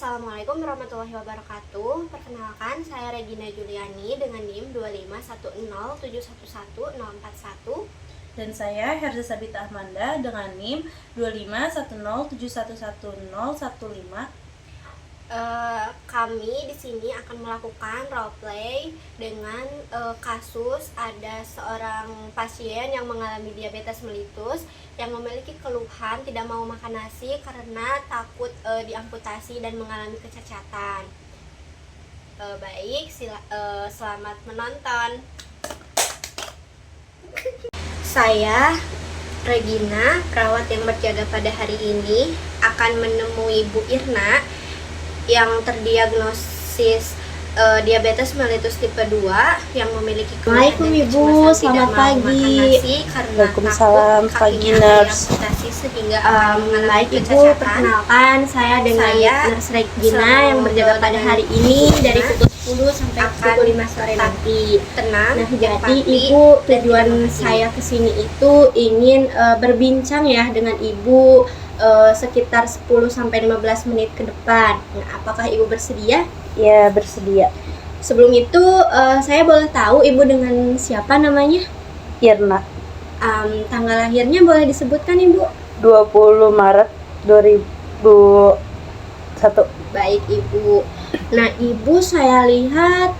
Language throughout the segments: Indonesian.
Assalamualaikum warahmatullahi wabarakatuh. Perkenalkan, saya Regina Juliani dengan NIM 25107110411. Dan saya Herza Sabita Ahmanda dengan NIM 25107111015. Kami di sini akan melakukan role play dengan kasus ada seorang pasien yang mengalami diabetes mellitus yang memiliki keluhan tidak mau makan nasi karena takut diamputasi dan mengalami kecacatan. Selamat menonton. Saya Regina, perawat yang berjaga pada hari ini, akan menemui Bu Irna yang terdiagnosis diabetes mellitus tipe 2 yang memiliki keluhan dan Ibu, kecemasan tidak selamat mau pagi. makan nasi karena Waalaikumsalam, takut pagi, kakinya nurse. diamputasi sehingga mengalami Baik Ibu, kecacatan. perkenalkan saya dengan Nurse Regina yang berjaga pada hari ini dari pukul 10 sampai pukul 5 sore nanti. Tenang, Nah, jadi pasti, Ibu, dan tujuan tidak makan. saya kesini itu ingin berbincang ya dengan Ibu sekitar 10 sampai 15 menit ke depan. Nah, apakah Ibu bersedia? Ya, bersedia. Sebelum itu, saya boleh tahu Ibu dengan siapa namanya? Irna, Tanggal lahirnya boleh disebutkan Ibu? 20 Maret 2001. Baik Ibu. Nah Ibu, saya lihat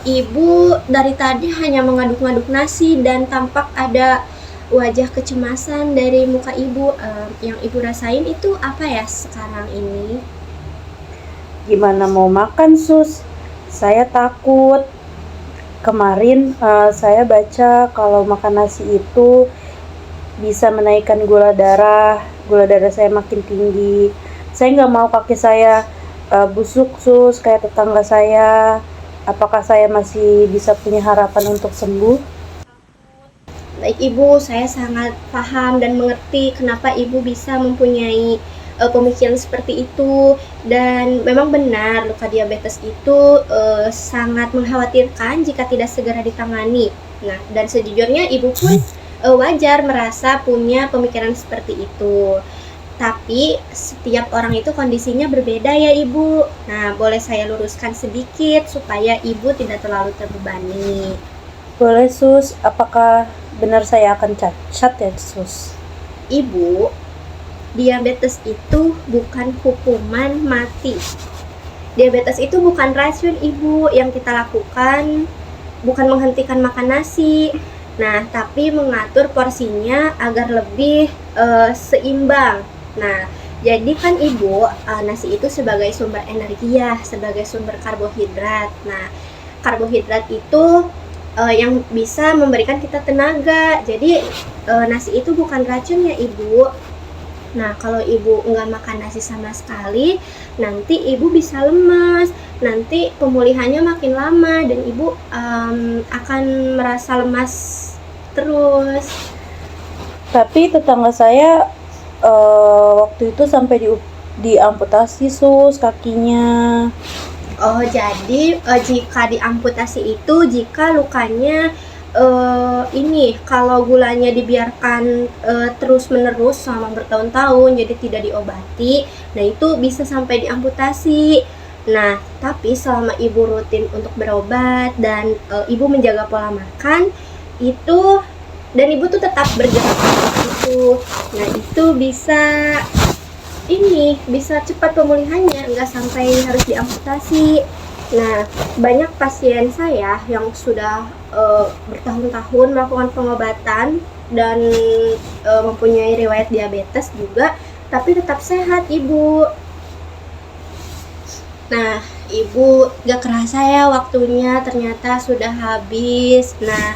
Ibu dari tadi hanya mengaduk-ngaduk nasi dan tampak ada wajah kecemasan dari muka Ibu. Yang Ibu rasain itu apa ya sekarang ini? Gimana mau makan, Sus? Saya takut. Kemarin saya baca kalau makan nasi itu bisa menaikkan gula darah saya makin tinggi. Saya nggak mau kaki saya busuk, Sus, kayak tetangga saya. Apakah saya masih bisa punya harapan untuk sembuh? Baik Ibu, saya sangat paham dan mengerti kenapa Ibu bisa mempunyai pemikiran seperti itu, dan memang benar luka diabetes itu sangat mengkhawatirkan jika tidak segera ditangani. Nah, dan sejujurnya Ibu pun wajar merasa punya pemikiran seperti itu. Tapi setiap orang itu kondisinya berbeda ya Ibu. Nah, boleh saya luruskan sedikit supaya Ibu tidak terlalu terbebani. Boleh, Sus. Apakah benar saya akan cacat ya, Sus? Ibu, diabetes itu bukan hukuman mati. Diabetes itu bukan racun Ibu. Yang kita lakukan bukan menghentikan makan nasi. Nah, tapi mengatur porsinya agar lebih seimbang. Nah, jadi kan Ibu, nasi itu sebagai sumber energi ya, sebagai sumber karbohidrat. Nah, karbohidrat itu yang bisa memberikan kita tenaga. Jadi nasi itu bukan racun ya Ibu. Nah, kalau Ibu nggak makan nasi sama sekali, nanti Ibu bisa lemas. Nanti pemulihannya makin lama dan Ibu akan merasa lemas terus. Tapi tetangga saya waktu itu sampai diamputasi, Sus, kakinya. Oh, jadi jika diamputasi itu jika lukanya kalau gulanya dibiarkan terus-menerus selama bertahun-tahun, jadi tidak diobati, nah itu bisa sampai diamputasi. Nah, tapi selama Ibu rutin untuk berobat dan Ibu menjaga pola makan itu, dan Ibu tuh tetap bergerak itu, nah itu bisa cepat pemulihannya, nggak sampai harus diamputasi. Nah, banyak pasien saya yang sudah bertahun-tahun melakukan pengobatan dan mempunyai riwayat diabetes juga, tapi tetap sehat Ibu. Nah, Ibu, gak kerasa ya waktunya ternyata sudah habis. Nah,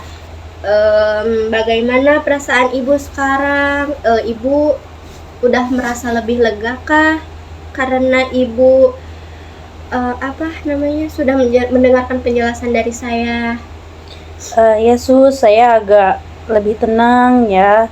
bagaimana perasaan Ibu sekarang? Ibu udah merasa lebih lega kah? Karena Ibu sudah mendengarkan penjelasan dari saya. Ya, Sus, saya agak lebih tenang ya.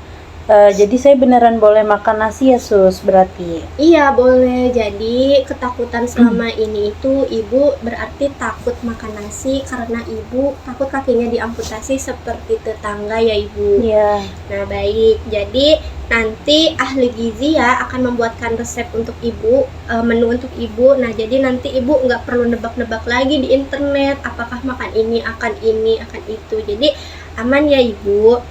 Jadi saya beneran boleh makan nasi ya, Sus, berarti? Iya, boleh. Jadi ketakutan selama ini itu Ibu berarti takut makan nasi karena Ibu takut kakinya diamputasi seperti tetangga ya Ibu. Iya. Nah, baik. Jadi Nanti ahli gizi ya akan membuatkan resep untuk ibu, menu untuk ibu. Nah, jadi nanti ibu nggak perlu nebak-nebak lagi di internet apakah makan ini, akan itu. Jadi aman ya ibu.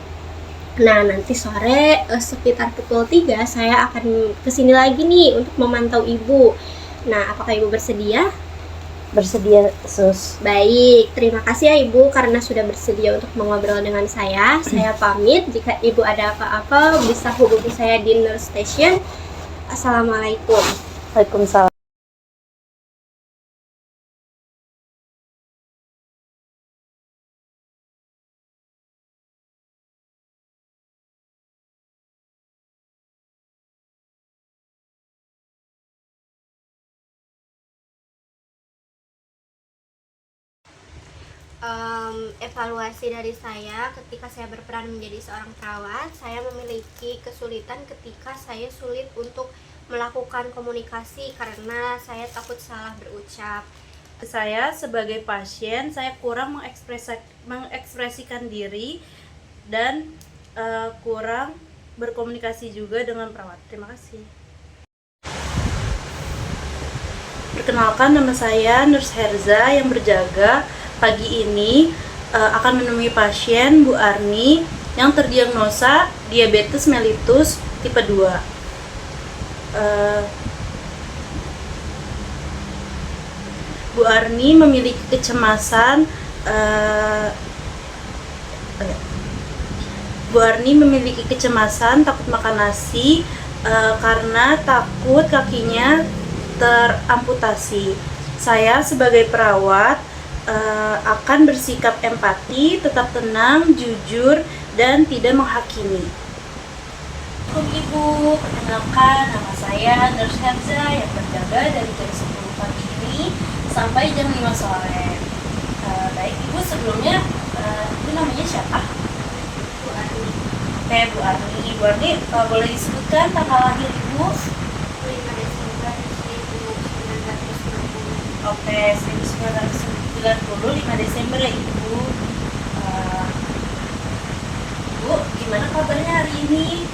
Nah, nanti sore sekitar pukul 3 saya akan kesini lagi nih untuk memantau ibu. Nah, apakah ibu bersedia? Bersedia, Sus. Baik, terima kasih ya Ibu karena sudah bersedia untuk mengobrol dengan saya. Saya pamit, jika Ibu ada apa-apa bisa hubungi saya di Nurse Station. Assalamualaikum. Waalaikumsalam. Evaluasi dari saya ketika saya berperan menjadi seorang perawat, saya memiliki kesulitan ketika saya sulit untuk melakukan komunikasi karena saya takut salah berucap. Saya sebagai pasien, saya kurang mengekspresikan diri dan kurang berkomunikasi juga dengan perawat. Terima kasih. Perkenalkan, nama saya Nurse Herza yang berjaga. Pagi ini akan menemui pasien Bu Arni yang terdiagnosa diabetes mellitus tipe 2. Bu Arni memiliki kecemasan takut makan nasi karena takut kakinya teramputasi. Saya sebagai perawat akan bersikap empati, tetap tenang, jujur, dan tidak menghakimi. Assalamualaikum Ibu, perkenalkan nama saya Nurse Herza yang berjaga dari jam 10 pagi ini sampai jam 5 sore. Baik Ibu, sebelumnya Ibu namanya siapa? Bu Arni. Bu Arni. Bu Arni, boleh disebutkan tanggal lahir Ibu? 5 Desember 1960. Oke, 1990, 5 Desember ya Ibu. Ibu, gimana kabarnya hari ini?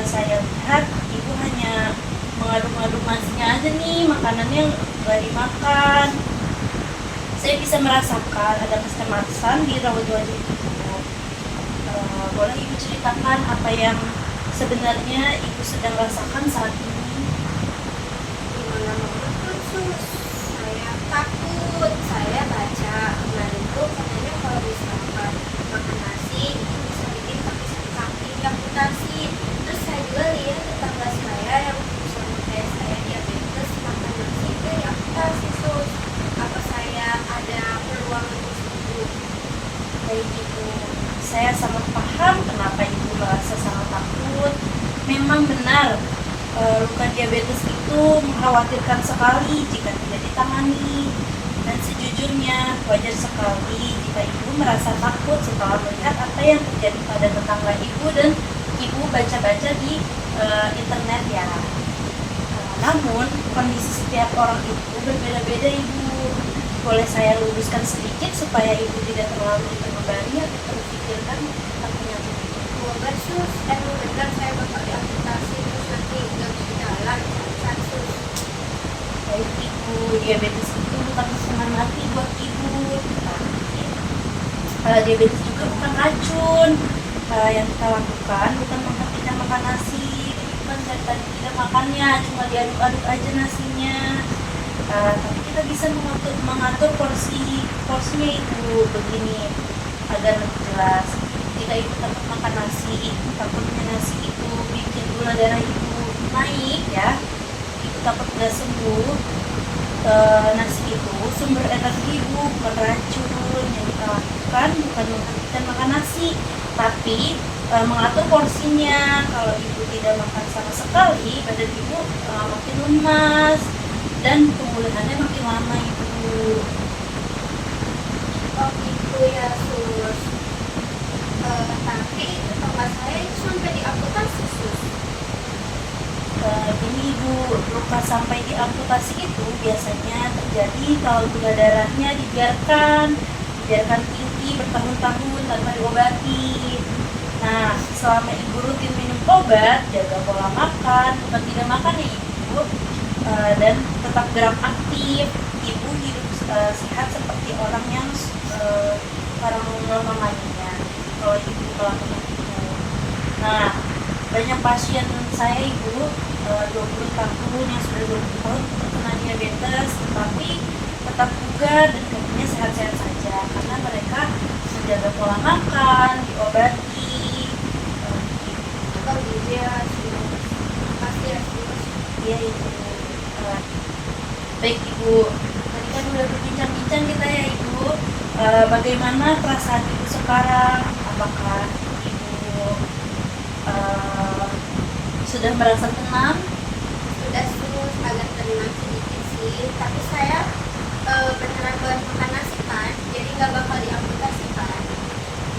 Saya lihat Ibu hanya mengaduk-aduk nasinya aja nih, makanannya nggak dimakan. Saya bisa merasakan ada kecemasan di raut wajah Ibu. Boleh Ibu ceritakan apa yang sebenarnya Ibu sedang rasakan saat ini? Gimana mau makan sus? Saya takut. Saya baca kemarin tuh katanya kalau misalkan makan nasi itu bisa bikin kaki diamputasi. Terus saya juga lihat tetangga saya yang sama kayak saya diabetes makan nasi itu diamputasi sus. Apa saya ada peluang untuk sembuh? Baik Ibu, saya sangat paham kenapa Ibu merasa sangat takut. Memang benar, luka diabetes itu mengkhawatirkan sekali jika tidak ditangani. Dan sejujurnya wajar sekali jika Ibu merasa takut setelah melihat apa yang terjadi pada tetangga Ibu dan Ibu baca-baca di internet ya. Namun kondisi setiap orang itu berbeda-beda Ibu. Boleh saya luruskan sedikit supaya Ibu tidak terlalu terbebani atau terpikirkan tentang penyakit itu? Semoga sus, emang benar saya bakal diamputasi terus nanti nggak bisa jalan, susah sus. Baik Ibu, diabetes itu bukan hukuman mati buat Ibu. Diabetes juga bukan racun. Yang kita lakukan bukan menghentikan makan nasi, bukan dari tadi tidak makannya, cuma diaduk-aduk aja nasinya. Tapi kita bisa mengatur porsinya Ibu begini agar lebih jelas. Jika Ibu takut makan nasi, takutnya nasi itu bikin gula darah Ibu naik ya, Ibu takut nggak sembuh. Nasi itu sumber energi Ibu, bukan racun. Yang kita lakukan bukan menghentikan makan nasi, tapi mengatur porsinya. Kalau Ibu tidak makan sama sekali, badan Ibu makin lemas dan pemulihannya makin lama Ibu. Oh gitu ya sus. Tapi tetangga saya itu sampai diamputasi sus. Ini Ibu, luka sampai diamputasi itu biasanya terjadi kalau gula darahnya dibiarkan tinggi bertahun-tahun tanpa diobati. Nah, selama Ibu rutin minum obat, jaga pola makan, bukan tidak makan ya ibu, dan tetap gerak aktif. Ibu hidup sehat seperti orang yang orang normal lainnya. Kalau ibu melakukan itu, nah banyak pasien saya ibu 20 tahun yang sudah 20 tahun terkena diabetes, tetapi tetap bugar dan kayaknya sehat-sehat saja karena mereka menjaga pola makan, diobati. Kalau dia pasti ya. Iya ibu. Baik ibu, tadi kan udah berbincang-bincang kita ya ibu. Bagaimana perasaan ibu sekarang? Apakah ibu sudah merasa tenang? Sudah agak tenang sedikit sih, tapi saya beneran boleh makan nasi kan, jadi nggak bakal diamputasikan.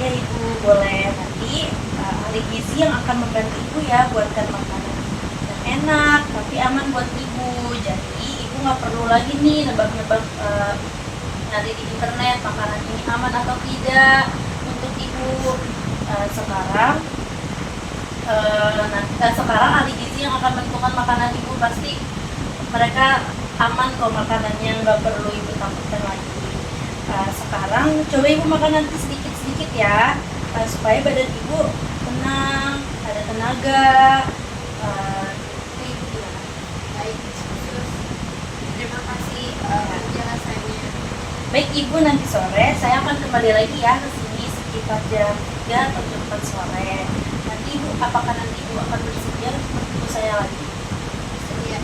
Ya ibu, boleh. Nanti ahli gizi yang akan membantu ibu ya buatkan makanan yang enak tapi aman buat ibu. Jadi ibu nggak perlu lagi nih nebak-nebak nyari di internet makanan ini aman atau tidak untuk ibu. Sekarang ahli gizi yang akan menentukan makanan ibu, pasti mereka aman kok makanannya, nggak perlu ibu takutkan lagi. Sekarang coba ibu makan nanti sedikit-sedikit ya, supaya badan ibu tenang, ada tenaga. Ibu gimana? Baik, terus terima kasih penjelasannya. Baik ibu, nanti sore saya akan kembali lagi ya ke sini sekitar jam 3 atau jam 4 sore. Nanti ibu, apakah nanti ibu akan bersedia untuk bertemu saya lagi? Sedia.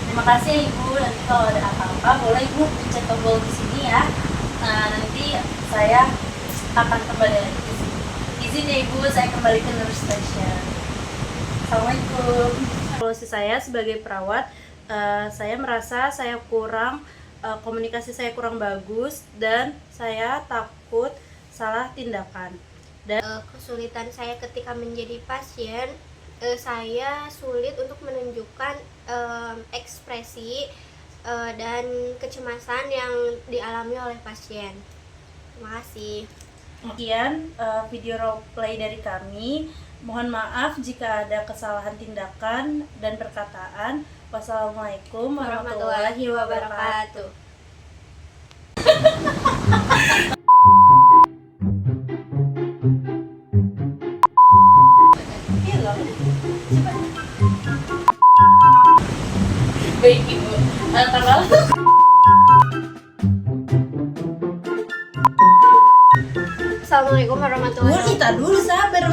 Terima kasih ya ibu. Nanti kalau ada apa-apa boleh ibu pencet tombol di sini ya. Nah, nanti saya akan kembali lagi ke sini. Izin ya ibu, saya kembali ke nurse station. Assalamualaikum. Evaluasi saya sebagai perawat, saya merasa saya kurang komunikasi saya kurang bagus dan saya takut salah tindakan. Kesulitan saya ketika menjadi pasien, saya sulit untuk menunjukkan ekspresi dan kecemasan yang dialami oleh pasien. Terima kasih. Sekian video role play dari kami. Mohon maaf jika ada kesalahan tindakan dan perkataan. Wassalamualaikum warahmatullahi wabarakatuh. Baik ibu, tanggal Assalamualaikum warahmatullahi wabarakatuh. kita dulu sabar.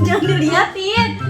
Jangan diliatin.